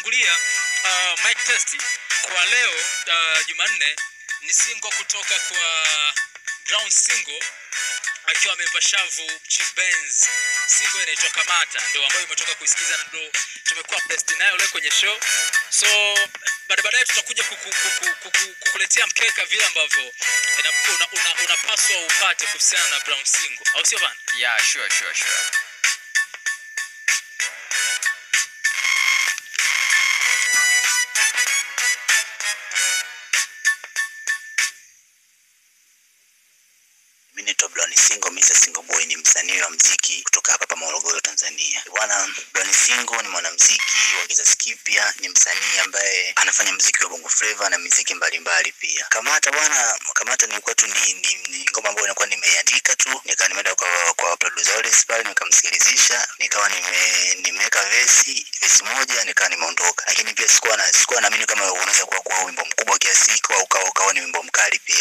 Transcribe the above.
kulia mic test kwa leo Jumanne ni single kutoka kwa Brown Single akiwa amevaa shavu Chief Benz. Single inaitwa Kamata ndio ambayo umetoka kuisikiza na ndio tumekuwa best nayo leo kwenye show. So baadaye tutakuja kukuletea mkeka vile ambavyo unapaswa upate kuhusiana na Brown Single. Au sio bana? Yeah, sure. Brown Single, Mr. Single Boy ni msanii wa muziki kutoka hapa Morogoro, Tanzania. Bwana Brown Single ni mwanamuziki wa kizazi kipya, ni msanii ambaye anafanya muziki wa Bongo Flava na muziki mbalimbali pia. Kamata nilikuwa tu ni ngoma ambayo nilikuwa nimeiandika tu, nimeenda kwa producers pale nikamsikilizisha, nikawa nimeweka verse moja nikawa nimeondoka. Lakini pia sikuwa naamini kama unaweza kuwa wimbo mkubwa kiasi hiko au ukawa ni wimbo mkali pia.